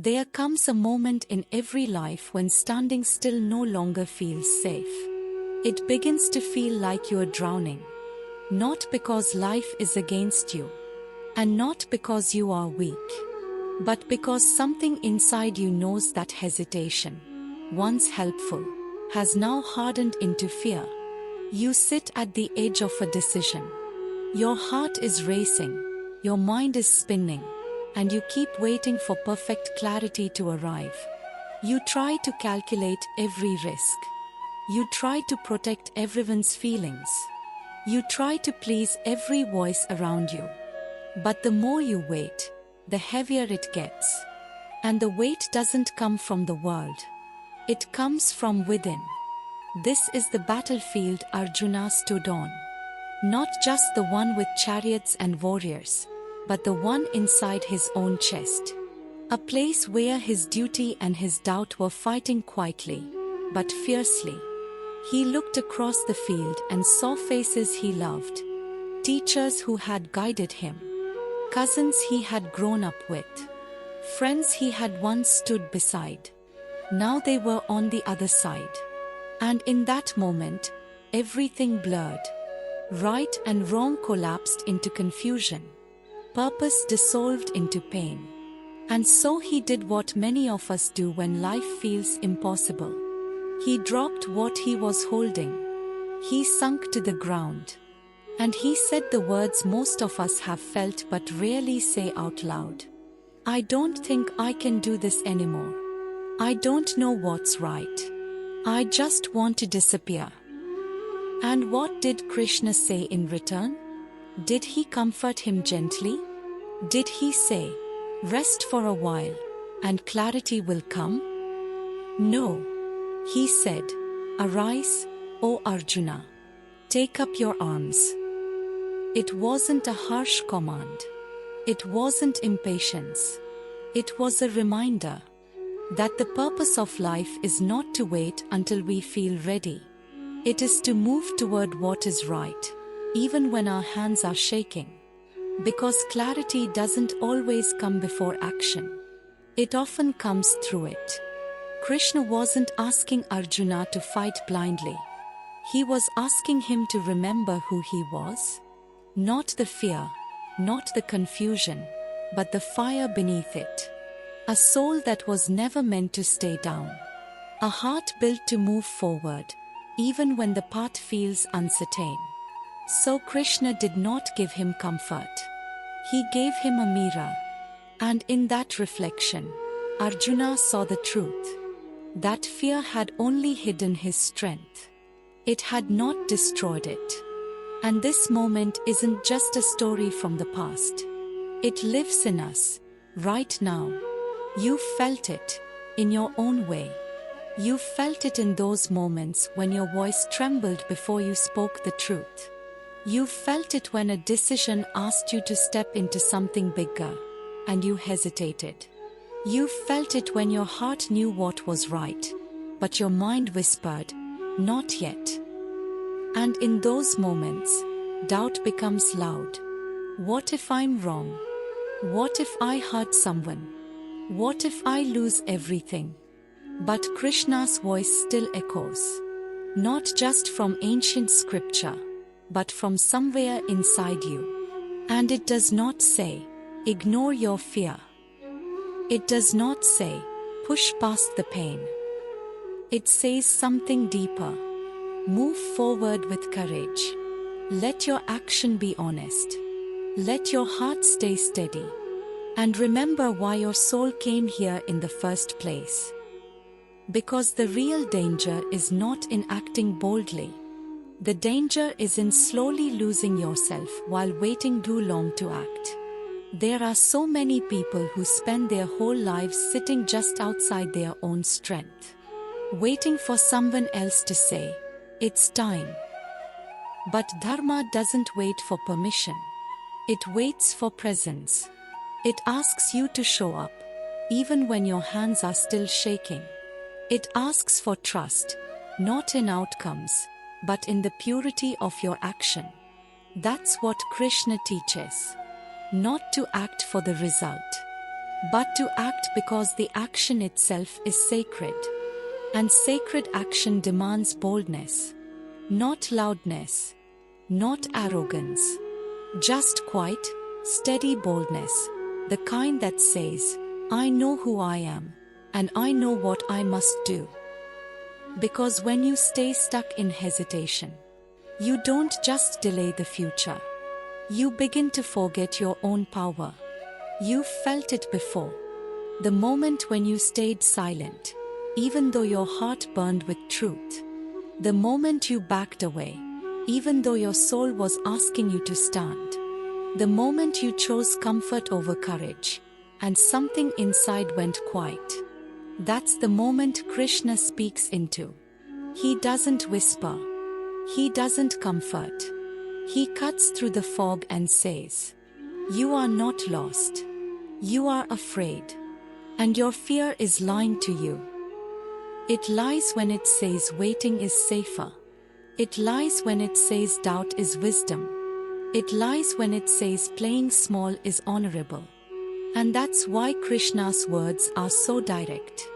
There comes a moment in every life when standing still no longer feels safe. It begins to feel like you're drowning. Not because life is against you, and not because you are weak, but because something inside you knows that hesitation, once helpful, has now hardened into fear. You sit at the edge of a decision. Your heart is racing, your mind is spinning, and you keep waiting for perfect clarity to arrive. You try to calculate every risk. You try to protect everyone's feelings. You try to please every voice around you. But the more you wait, the heavier it gets. And the weight doesn't come from the world. It comes from within. This is the battlefield Arjuna stood on. Not just the one with chariots and warriors, but the one inside his own chest. A place where his duty and his doubt were fighting quietly, but fiercely. He looked across the field and saw faces he loved. Teachers who had guided him. Cousins he had grown up with. Friends he had once stood beside. Now they were on the other side. And in that moment, everything blurred. Right and wrong collapsed into confusion. Purpose dissolved into pain. And so he did what many of us do when life feels impossible. He dropped what he was holding. He sunk to the ground. And he said the words most of us have felt but rarely say out loud. I don't think I can do this anymore. I don't know what's right. I just want to disappear. And what did Krishna say in return? Did he comfort him gently? Did he say, rest for a while, and clarity will come? No. He said, arise, O Arjuna. Take up your arms. It wasn't a harsh command. It wasn't impatience. It was a reminder that the purpose of life is not to wait until we feel ready. It is to move toward what is right, even when our hands are shaking. Because clarity doesn't always come before action. It often comes through it. Krishna wasn't asking Arjuna to fight blindly. He was asking him to remember who he was. Not the fear, not the confusion, but the fire beneath it. A soul that was never meant to stay down. A heart built to move forward, even when the path feels uncertain. So Krishna did not give him comfort. He gave him a mirror. And in that reflection, Arjuna saw the truth. That fear had only hidden his strength. It had not destroyed it. And this moment isn't just a story from the past. It lives in us, right now. You felt it, in your own way. You felt it in those moments when your voice trembled before you spoke the truth. You felt it when a decision asked you to step into something bigger, and you hesitated. You felt it when your heart knew what was right, but your mind whispered, not yet. And in those moments, doubt becomes loud. What if I'm wrong? What if I hurt someone? What if I lose everything? But Krishna's voice still echoes. Not just from ancient scripture, but from somewhere inside you. And it does not say, ignore your fear. It does not say, push past the pain. It says something deeper. Move forward with courage. Let your action be honest. Let your heart stay steady. And remember why your soul came here in the first place. Because the real danger is not in acting boldly. The danger is in slowly losing yourself while waiting too long to act. There are so many people who spend their whole lives sitting just outside their own strength, waiting for someone else to say, it's time. But Dharma doesn't wait for permission. It waits for presence. It asks you to show up, even when your hands are still shaking. It asks for trust, not in outcomes, but in the purity of your action. That's what Krishna teaches. Not to act for the result, but to act because the action itself is sacred. And sacred action demands boldness, not loudness, not arrogance, just quiet, steady boldness, the kind that says, I know who I am, and I know what I must do. Because when you stay stuck in hesitation, you don't just delay the future. You begin to forget your own power. You felt it before. The moment when you stayed silent, even though your heart burned with truth. The moment you backed away, even though your soul was asking you to stand. The moment you chose comfort over courage, and something inside went quiet. That's the moment Krishna speaks into. He doesn't whisper. He doesn't comfort. He cuts through the fog and says, you are not lost. You are afraid. And your fear is lying to you. It lies when it says waiting is safer. It lies when it says doubt is wisdom. It lies when it says playing small is honorable. And that's why Krishna's words are so direct.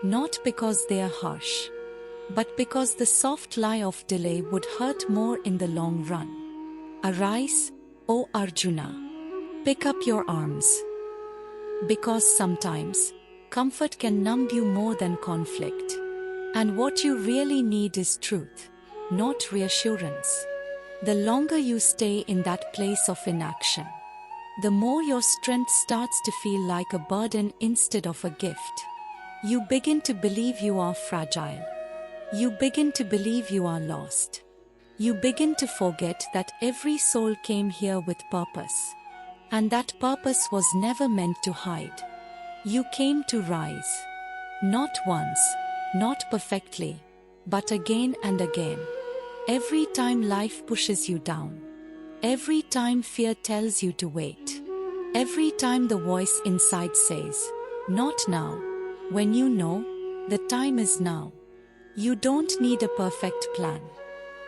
Not because they are harsh, but because the soft lie of delay would hurt more in the long run. Arise, O Arjuna. Pick up your arms. Because sometimes, comfort can numb you more than conflict. And what you really need is truth, not reassurance. The longer you stay in that place of inaction, the more your strength starts to feel like a burden instead of a gift. You begin to believe you are fragile. You begin to believe you are lost. You begin to forget that every soul came here with purpose. And that purpose was never meant to hide. You came to rise. Not once, not perfectly, but again and again. Every time life pushes you down. Every time fear tells you to wait. Every time the voice inside says, not now. When you know, the time is now. You don't need a perfect plan.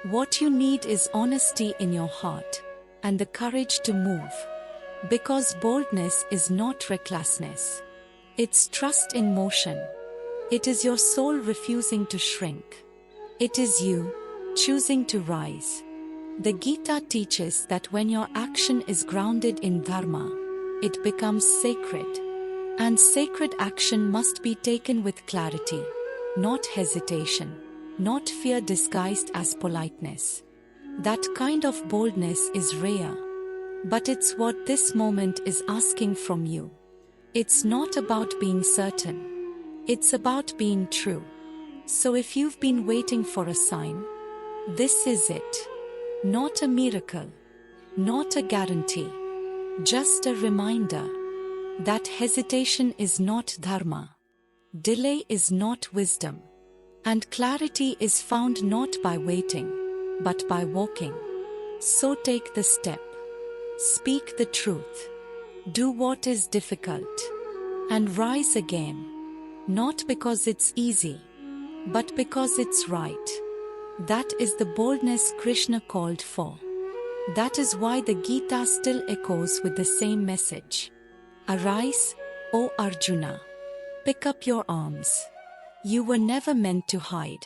What you need is honesty in your heart, and the courage to move. Because boldness is not recklessness. It's trust in motion. It is your soul refusing to shrink. It is you choosing to rise. The Gita teaches that when your action is grounded in dharma, it becomes sacred. And sacred action must be taken with clarity, not hesitation, not fear disguised as politeness. That kind of boldness is rare. But it's what this moment is asking from you. It's not about being certain. It's about being true. So if you've been waiting for a sign, this is it. Not a miracle. Not a guarantee. Just a reminder that hesitation is not dharma. Delay is not wisdom. And clarity is found not by waiting, but by walking. So take the step. Speak the truth. Do what is difficult. And rise again. Not because it's easy, but because it's right. That is the boldness Krishna called for. That is why the Gita still echoes with the same message. Arise, O Arjuna. Pick up your arms. You were never meant to hide.